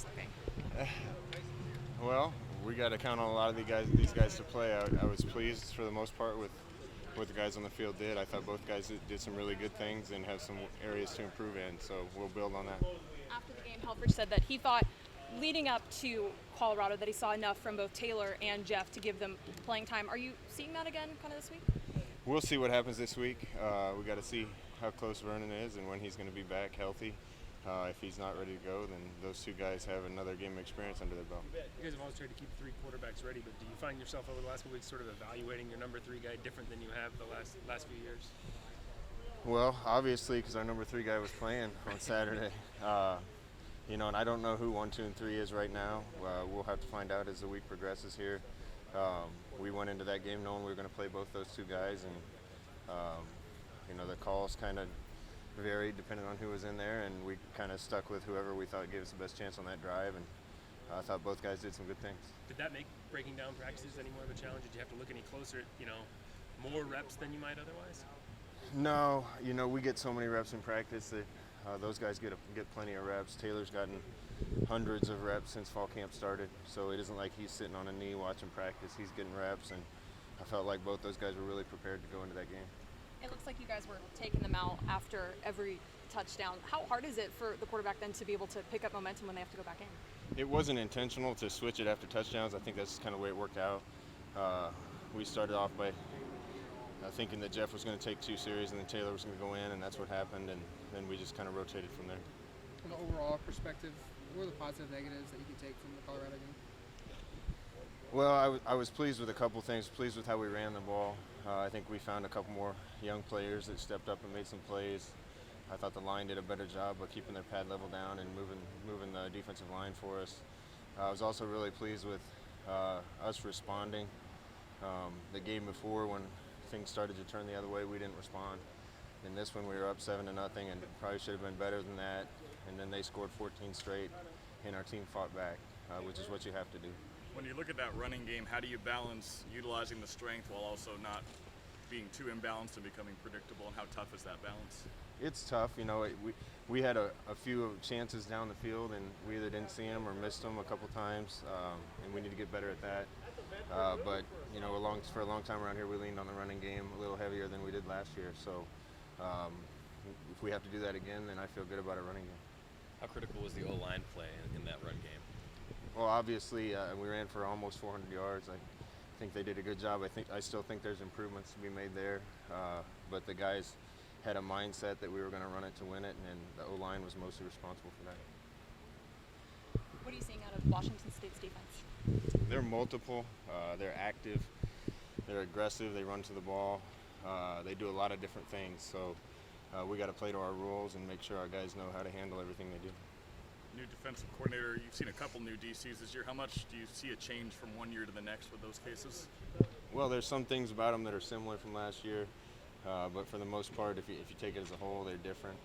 backs looking? Well, we got to count on a lot of these guys to play. I was pleased for the most part with what the guys on the field did. I thought both guys did some really good things and have some areas to improve in. So we'll build on that. After the game, Helfrich said that he thought leading up to Colorado that he saw enough from both Taylor and Jeff to give them playing time. Are you seeing that again kind of this week? We'll see what happens this week. We got to see how close Vernon is and when he's going to be back healthy. If he's not ready to go, then those two guys have another game of experience under their belt. You guys have always tried to keep three quarterbacks ready, but do you find yourself over the last couple weeks sort of evaluating your number three guy different than you have the last few years? Well, obviously, because our number three guy was playing on Saturday. And I don't know who 1, 2, and 3 is right now. We'll have to find out as the week progresses here. We went into that game knowing we were going to play both those two guys, and the calls kind of varied depending on who was in there, and we kind of stuck with whoever we thought gave us the best chance on that drive, and I thought both guys did some good things. Did that make breaking down practices any more of a challenge? Did you have to look any closer at, more reps than you might otherwise? No, we get so many reps in practice that those guys get plenty of reps. Taylor's gotten hundreds of reps since fall camp started, so it isn't like he's sitting on a knee watching practice. He's getting reps, and I felt like both those guys were really prepared to go into that game. It looks like you guys were taking them out after every touchdown. How hard is it for the quarterback then to be able to pick up momentum when they have to go back in? It wasn't intentional to switch it after touchdowns. I think that's kind of the way it worked out. We started off by thinking that Jeff was going to take 2 series and then Taylor was going to go in, and that's what happened, and then we just kind of rotated from there. From an overall perspective, what were the positive negatives that you could take from the Colorado game? Well, I was pleased with a couple things. Pleased with how we ran the ball. I think we found a couple more young players that stepped up and made some plays. I thought the line did a better job of keeping their pad level down and moving the defensive line for us. I was also really pleased with us responding. The game before, when things started to turn the other way, we didn't respond. In this one, we were up 7-0, and probably should have been better than that. And then they scored 14 straight, and our team fought back, which is what you have to do. When you look at that running game, how do you balance utilizing the strength while also not being too imbalanced and becoming predictable, and how tough is that balance? It's tough. We had a few chances down the field, and we either didn't see them or missed them a couple times, and we need to get better at that. But for a long time around here, we leaned on the running game a little heavier than we did last year. So if we have to do that again, then I feel good about our running game. How critical was the O-line play in that run game? Well, obviously, we ran for almost 400 yards. I think they did a good job. I still think there's improvements to be made there, but the guys had a mindset that we were going to run it to win it, and the O-line was mostly responsible for that. What are you seeing out of Washington State's defense? They're multiple. They're active. They're aggressive. They run to the ball. They do a lot of different things. So we got to play to our rules and make sure our guys know how to handle everything they do. New defensive coordinator, you've seen a couple new DCs this year. How much do you see a change from one year to the next with those cases? Well, there's some things about them that are similar from last year, but for the most part, if you take it as a whole, they're different.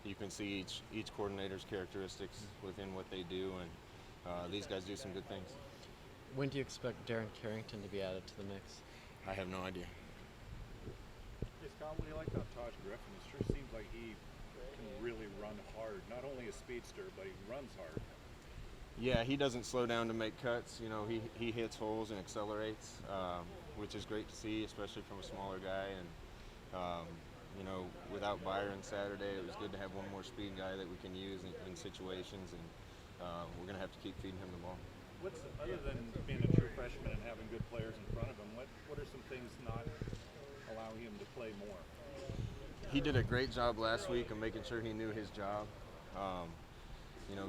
You can see each coordinator's characteristics within what they do, and these guys do some good things. When do you expect Darren Carrington to be added to the mix? I have no idea. Hey Scott, what do you like about Taj Griffin? It sure seems like he can really run hard. Not only a speedster, but he runs hard. Yeah, he doesn't slow down to make cuts. He hits holes and accelerates, which is great to see, especially from a smaller guy. And without Byron Saturday, it was good to have one more speed guy that we can use in situations, and we're going to have to keep feeding him the ball. What's other than being a true freshman and having good players in front of him? What are some things not allowing him to play more? He did a great job last week of making sure he knew his job.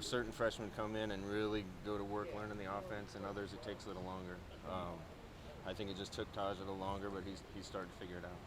Certain freshmen come in and really go to work learning the offense, and others it takes a little longer. I think it just took Taj a little longer, but he's starting to figure it out.